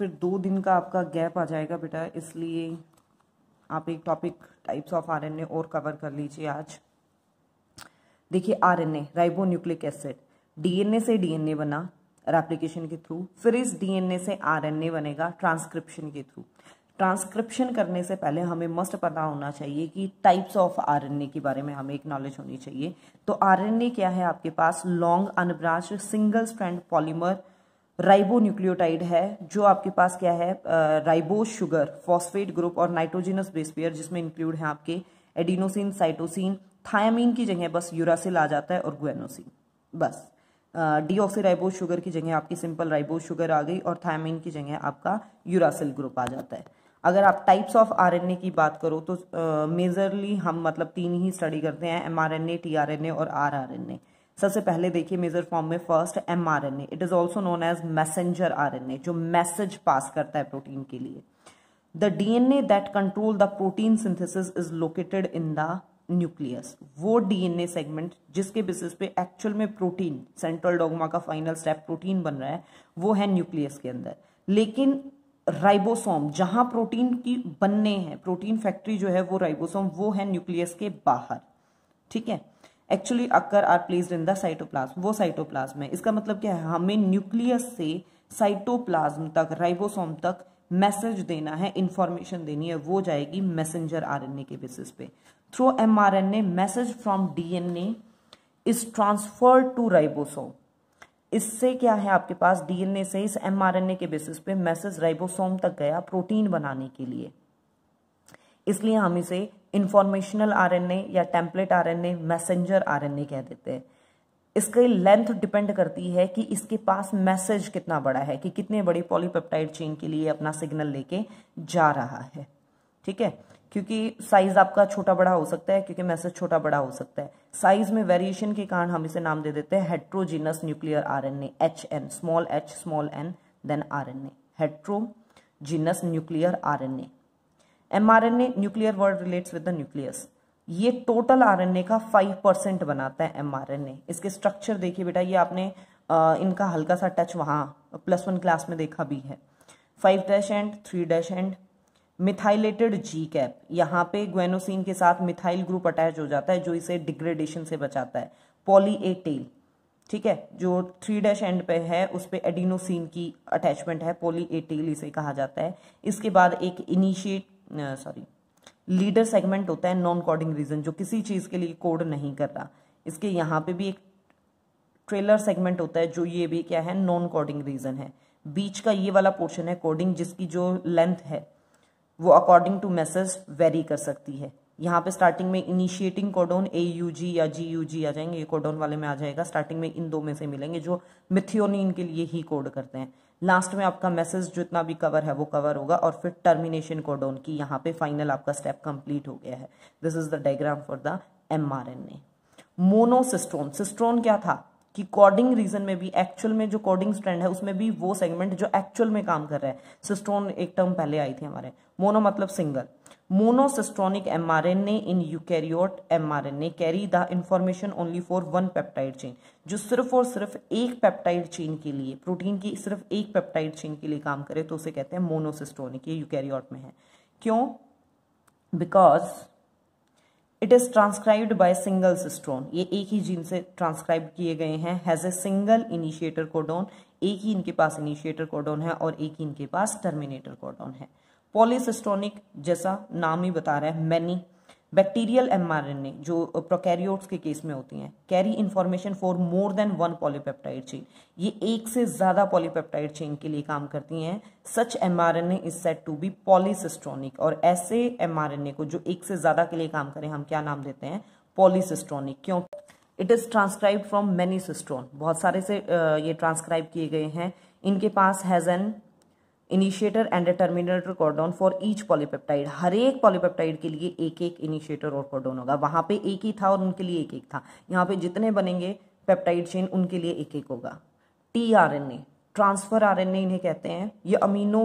फिर 2 दिन का आपका गैप आ जाएगा बेटा, इसलिए आप एक टॉपिक टाइप्स ऑफ आरएनए और कवर कर लीजिए आज। देखिए RNA ribo nucleic acid, DNA से डीएनए बना रेप्लिकेशन के थ्रू, फिर इस डीएनए से आरएनए बनेगा ट्रांसक्रिप्शन के थ्रू। ट्रांसक्रिप्शन करने से पहले हमें मस्ट पता होना चाहिए कि टाइप्स ऑफ आरएनए के बारे में हमें एक नॉलेज होनी चाहिए। तो आरएनए क्या है आपके पास, long unbranched single strand polymer ribo nucleotide है, जो आपके पास क्या है, राइबोस शुगर फॉस्फेट ग्रुप और नाइट्रोजिनस बेस पेयर, जिसमें इंक्लूड है आपके एडिनोसिन, साइटोसिन, थायामीन की जगह बस यूरासिल आ जाता है और गुएनोसिन। बस डीऑक्सीराइबोस शुगर की जगह आपकी सिंपल राइबोस शुगर आ गई और थायामीन की जगह आपका यूरासिल ग्रुप आ जाता है। अगर आप टाइप्स ऑफ आरएनए की बात करो तो मेजरली हम मतलब 3 ही स्टडी करते हैं, एमआरएनए, टीआरएनए और आरआरएनए। सबसे पहले देखिए मेजर फॉर्म में first mRNA, it is also known as messenger RNA, जो मैसेज पास करता है प्रोटीन के लिए। The DNA that control the protein synthesis is located in the nucleus. वो डीएनए सेगमेंट जिसके बेसिस पे एक्चुअल में प्रोटीन, सेंट्रल डॉगमा का फाइनल स्टेप प्रोटीन बन रहा है, वो है न्यूक्लियस के अंदर। लेकिन राइबोसोम जहां प्रोटीन की बनने हैं, प्रोटीन फैक्ट्री जो है वो राइबोसोम, वो है न्यूक्लियस के बाहर। ठीक है, actually occur are placed in the cytoplasm, वो साइटोप्लाज्म है। इसका मतलब क्या है, हमें न्यूक्लियस से साइटोप्लाज्म तक, राइबोसोम तक मैसेज देना है, इंफॉर्मेशन देनी है, वो जाएगी मैसेंजर आरएनए के बेसिस पे। Through mRNA message from DNA is transferred to ribosome. इससे क्या है आपके पास, डीएनए से इस एमआरएनए के बेसिस पे मैसेज राइबोसोम तक गया प्रोटीन बनाने के लिए। इसलिए हम इसे इंफॉर्मेशनल आरएनए या टेम्पलेट आरएनए, मैसेंजर आरएनए कह देते हैं। इसकी लेंथ डिपेंड करती है कि इसके पास मैसेज कितना बड़ा है, कि कितने बड़ी पॉलीपेप्टाइड चेन के लिए अपना सिग्नल लेके जा रहा है। ठीक है, क्योंकि साइज आपका छोटा बड़ा हो सकता है, क्योंकि मैसेज छोटा बड़ा हो सकता है। साइज में वेरिएशन के कारण हम इसे नाम दे देते हैं heterogeneous nuclear RNA, HN, small h small n then RNA, heterogeneous nuclear RNA. MRNA nuclear word relates with the nucleus. ये टोटल आरएनए का 5% बनाता है एमआरएनए। इसके स्ट्रक्चर देखिए बेटा, ये आपने इनका हल्का सा टच वहां +1 क्लास में देखा भी है। 5' end 3' end methylated G cap, यहाँ पे ग्वेनोसिन के साथ मिथाइल ग्रुप अटैच हो जाता है, जो इसे डिग्रेडेशन से बचाता है। पॉली ए टेल, ठीक है, जो 3' एंड पे है उस पे एडिनोसिन की अटैचमेंट है, पॉली ए टेल इसे कहा जाता है। इसके बाद एक लीडर सेगमेंट होता है, नॉन कोडिंग रीजन, जो किसी चीज के लिए कोड नहीं कर रहा। इसके यहाँ पे भी एक ट्रेलर सेगमेंट होता है, जो ये भी क्या है, नॉन कोडिंग रीजन है। बीच का ये वाला पोर्शन है कोडिंग, जिसकी जो लेंथ है वो अकॉर्डिंग टू मैसेज वेरी कर सकती है। यहाँ पे स्टार्टिंग में इनिशिएटिंग कोडोन AUG या GUG आ जाएंगे, ये कोडोन वाले में आ जाएगा। स्टार्टिंग में इन 2 में से मिलेंगे, जो मिथियोनिन के लिए ही कोड करते हैं। लास्ट में आपका मैसेज जितना भी कवर है वो कवर होगा, और फिर टर्मिनेशन कोडोन की यहाँ पे फाइनल आपका स्टेप कंप्लीट हो गया है। This is the diagram for the mRNA. Monocistron, cistron क्या था कि कोडिंग रीजन में भी, एक्चुअल में जो कोडिंग स्ट्रैंड है उसमें भी वो सेगमेंट जो एक्चुअल में काम कर रहा है। सिस्टोन एक टर्म पहले आई थी हमारे, मोनो मतलब single. Monocistronic mRNA in eukaryote mRNA carry the information only for 1 peptide chain, जो सिर्फ और सिर्फ एक पेप्टाइड चेन के लिए, प्रोटीन की सिर्फ एक पेप्टाइड चेन के लिए काम करे, तो उसे कहते हैं मोनोसिस्टोनिक। ये यूकैरियोट में है। क्यों? Because it is transcribed by single cistron, ये एक ही जीन से ट्रांसक्राइब किए गए हैं। Has a single initiator codon, एक ही इनके पास इनिशिएटर कोडोन है और एक ही इनके पास टर्मिनेटर कोडोन है। पॉलीसिस्टोनिक, जैसा नाम ही बता रहा है, मैनी। बैक्टीरियल एमआरएनए जो प्रोकैरियोट्स के केस में होती हैं, carry information for more than 1 polypeptide chain, ये एक से ज्यादा पॉलीपेप्टाइड चेन के लिए काम करती हैं। Such mRNA is said to be polycistronic, और ऐसे एमआरएनए को जो एक से ज्यादा के लिए काम करें हम क्या नाम देते हैं? पॉलीसिस्टोनिक। क्यों? It is transcribe from many cistron, बहुत सारे से ये ट्रांसक्राइब किए गए हैं। इनके पास has an initiator and a terminator codon for each polypeptide, हर एक पॉलीपेप्टाइड के लिए एक एक इनिशिएटर और कोडोन होगा। वहां पे एक ही था और उनके लिए एक एक था, यहाँ पे जितने बनेंगे पेप्टाइड चेन उनके लिए एक एक होगा। टीआरएनए, ट्रांसफर आरएनए इन्हें कहते हैं। ये अमीनो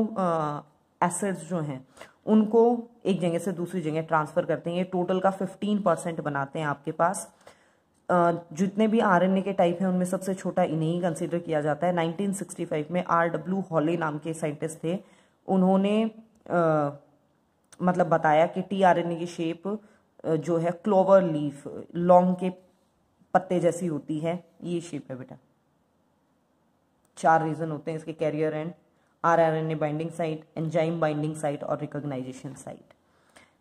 एसिड्स जो हैं उनको एक जगह से दूसरी जगह ट्रांसफर करते हैं। ये टोटल का 15% बनाते हैं आपके पास। जितने भी आरएनए के टाइप हैं उनमें सबसे छोटा इन्हें ही कंसिडर किया जाता है। 1965 में R.W. हॉले नाम के साइंटिस्ट थे, उन्होंने मतलब बताया कि टीआरएनए की शेप जो है क्लोवर लीफ, लौंग के पत्ते जैसी होती है, ये शेप है बेटा। 4 रीजन होते हैं इसके, carrier end, rRNA binding site, enzyme binding site और रिकॉग्नाइजेशन साइट।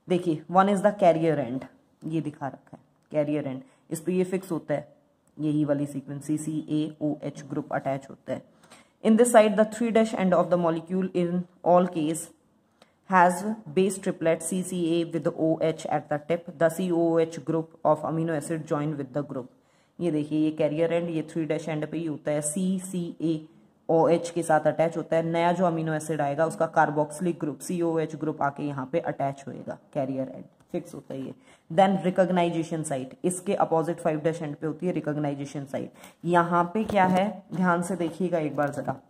देखिए, one is the carrier end, ये दिखा रखा है कैरियर एंड, इस पे ये फिक्स होता है, यही वाली सीक्वेंस CCAOH ग्रुप अटैच होता है। In this side the 3' end of the molecule in all case has base triplet CCA with the OH at the tip, the COOH group of amino acid join with the group। ये देखिए, ये career end, ये 3' and पे ही होता है, CCAOH के साथ attach होता है। नया जो अमीनो एसिड आएगा उसका कार्बोक्सिलिक ग्रुप COOH ग्रुप आके यहाँ पे अटैच होएगा, कैरियर एंड फिक्स होता है ये। देन रिकॉग्नाइजेशन साइट, इसके अपोजिट 5' एंड पे होती है रिकॉग्नाइजेशन साइट। यहाँ पे क्या है, ध्यान से देखिएगा एक बार जरा,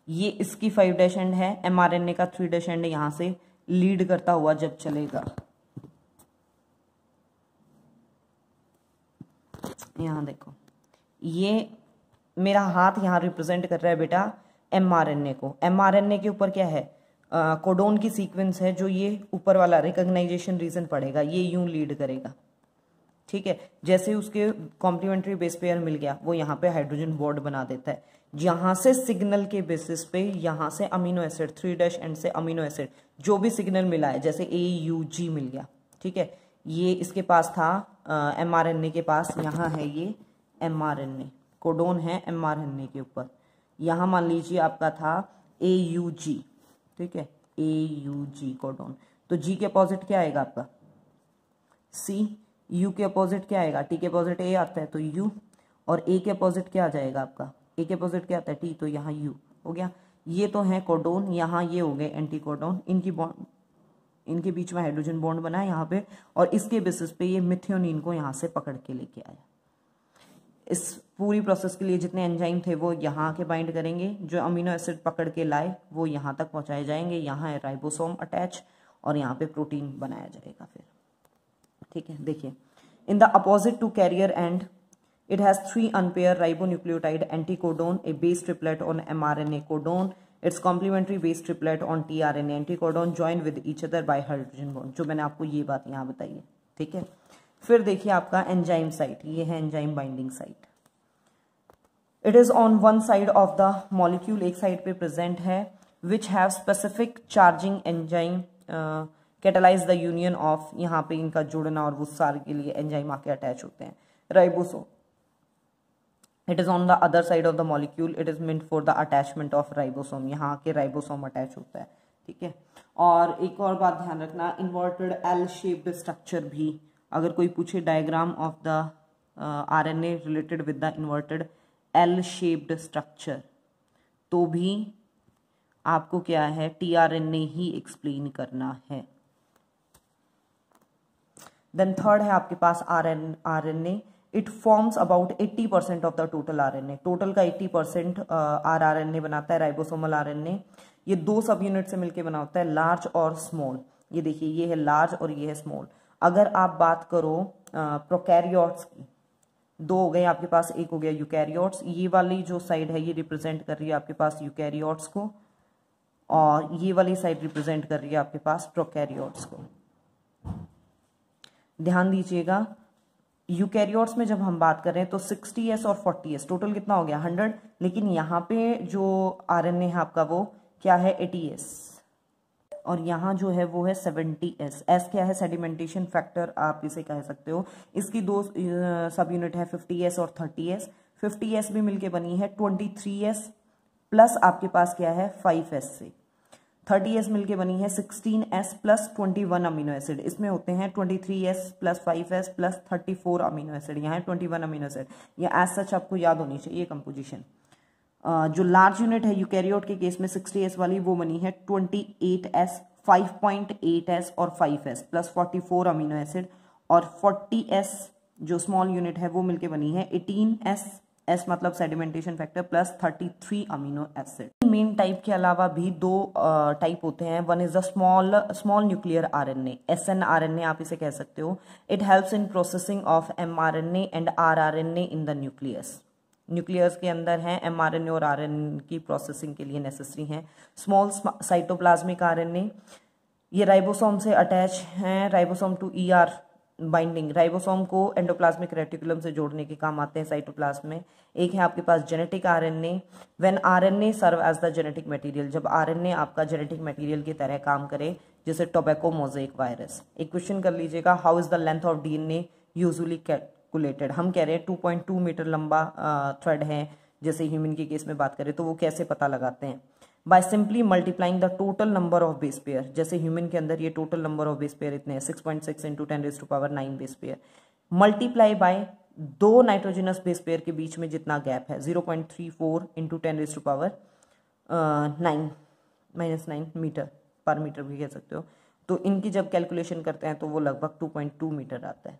ये इसकी 5' एंड है, mRNA का 3' एंड यहां से लीड करता हुआ जब चलेगा, यहां देखो, ये मेरा हाथ यहां रिप्रेजेंट कर रहा है बेटा mRNA को। mRNA के ऊपर क्या है, कोडोन की सीक्वेंस है, जो ये ऊपर वाला रिकॉग्नाइजेशन रीजन पड़ेगा, ये यूं लीड करेगा, ठीक है। जैसे उसके कॉम्प्लीमेंट्री बेस पेयर मिल गया, वो यहाँ पे हाइड्रोजन बॉन्ड बना देता है, जहां से सिग्नल के बेसिस पे यहां से अमीनो एसिड 3' एंड से अमीनो एसिड जो भी सिग्नल मिला है, जैसे AUG मिल गया, ठीक है, ये इसके पास था mRNA के पास, यहाँ है ये mRNA, कोडोन है mRNA के ऊपर, यहाँ मान लीजिए आपका था AUG, ठीक है, AUG कोडोन, तो G के अपोजिट क्या आएगा आपका C, U के अपोजिट क्या आएगा, T के अपोजिट A आता है तो U, और A के अपोजिट क्या आ जाएगा आपका, A के अपोजिट क्या आता है T, तो यहाँ U हो गया। ये तो है कोडोन, यहाँ ये हो गए एंटी कोडोन, इनकी बॉन्ड, इनके बीच में हाइड्रोजन बॉन्ड बना है यहाँ पे, और इसके बेसिस पे ये मिथियोनिन को यहाँ से पकड़ के लेके आया। इस पूरी प्रोसेस के लिए जितने एंजाइम थे वो यहाँ के बाइंड करेंगे, जो अमीनो एसिड पकड़ के लाए वो यहाँ तक पहुँचाए जाएंगे, यहाँ है राइबोसोम अटैच, और यहाँ पे प्रोटीन बनाया जाएगा फिर, ठीक है। देखिए, in the opposite to carrier end it has 3 unpaired ribonucleotide anticodon, a base triplet on mRNA codon, its complementary base triplet on tRNA anticodon join with each other by hydrogen bond, जो मैंने आपको ये बात यहाँ बताई है, ठीक है। फिर देखिए आपका एंजाइम साइट, ये है enzyme binding site. It is on one side of the molecule, एक साइड पे प्रेजेंट है, which have specific charging enzyme catalyse the union of, यहाँ पे इनका जुड़ना और वुस्सार के लिए एंजाइम आके अटैच होते हैं, ribosome. It is on the other side of the molecule, it is meant for the attachment of ribosome, यहाँ के राइबोसोम अटैच होता है, ठीक है। और एक और बात ध्यान रखना, इन्वर्टेड L shaped स्ट्रक्चर भी, अगर कोई पूछे diagram of the RNA related with the inverted L shaped structure, तो भी आपको क्या है, tRNA ही एक्सप्लेन करना है। देन थर्ड है आपके पास RNA, it forms about 80% of the total RNA, total का 80% RNA बनाता है, राइबोसोमल RNA। ये 2 सब यूनिट से मिलकर बना होता है, लार्ज और स्मॉल। ये देखिए, ये है लार्ज और ये है स्मॉल। अगर आप बात करो प्रोकैरियोट्स की, 2 हो गए आपके पास, एक हो गया यूकैरियोट्स। ये वाली जो साइड है ये रिप्रेजेंट कर रही है आपके पास यूकैरियोट्स को, और ये वाली साइड रिप्रेजेंट कर रही है आपके पास प्रोकैरियोट्स को। ध्यान दीजिएगा, यूकैरियोट्स में जब हम बात कर रहे हैं तो 60S और 40S, टोटल कितना हो गया 100, लेकिन यहाँ पे जो RNA है आपका वो क्या है 80S, और यहाँ जो है वो है 70S। S क्या है, सेडिमेंटेशन फैक्टर आप इसे कह सकते हो। इसकी 2 सब यूनिट है 50S और 30S। 50S भी मिलके बनी है 23S प्लस आपके पास क्या है 5S से। 30S मिलके बनी है 16S प्लस 21 अमीनो एसिड। इसमें होते हैं 23S plus 5S plus 34 amino acid, यहाँ है 21 अमीनो एसिड। ये एज सच आपको याद होनी चाहिए कंपोजिशन। जो लार्ज यूनिट है यूकैरियोट के केस में 60S वाली, वो बनी है 28S, 5.8S और 5S प्लस 44 अमीनो एसिड, और 40S जो स्मॉल यूनिट है वो मिलके बनी है 18S एस मतलब sedimentation factor plus 33 amino acid. Main type के अलावा भी दो टाइप होते हैं। One is the small nuclear RNA, SNRNA आप इसे कह सकते हो। It helps in processing of mRNA and rRNA in the nucleus. Nucleus के अंदर हैं mRNA और RNA की प्रोसेसिंग के लिए नेसेसरी हैं। स्मॉल साइटोप्लाज्मिक आरएनए, ये राइबोसोम से अटैच हैं, ribosome to ER binding, ribosome को एंडोप्लाज्मिक रेटिकुलम से जोड़ने के काम आते हैं साइटोप्लाज्म में। एक है आपके पास genetic RNA, when RNA serve as the genetic material, जब आरएनए आपका जेनेटिक मटेरियल की तरह काम करे, जैसे टोबैको मोज़ेक वायरस। एक क्वेश्चन कर लीजिएगा, how is the length of DNA usually calculated. हम कह रहे हैं 2.2 मीटर लंबा थ्रेड है, जैसे ह्यूमन के केस में बात करें तो वो कैसे पता लगाते हैं, by simply multiplying the total number of base pair. जैसे ह्यूमन के अंदर ये total number of base pair इतने हैं 6.6 into 10⁹ base pair, multiply by दो नाइट्रोजनस बेस पेयर के बीच में जितना गैप है 0.34 इंटू 10⁻9 मीटर पर मीटर भी कह सकते हो। तो इनकी जब कैलकुलेशन करते हैं तो वो लगभग 2.2 मीटर आता है।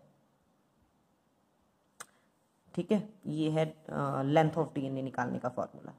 ठीक है, ये है लेंथ ऑफ DNA निकालने का फॉर्मूला।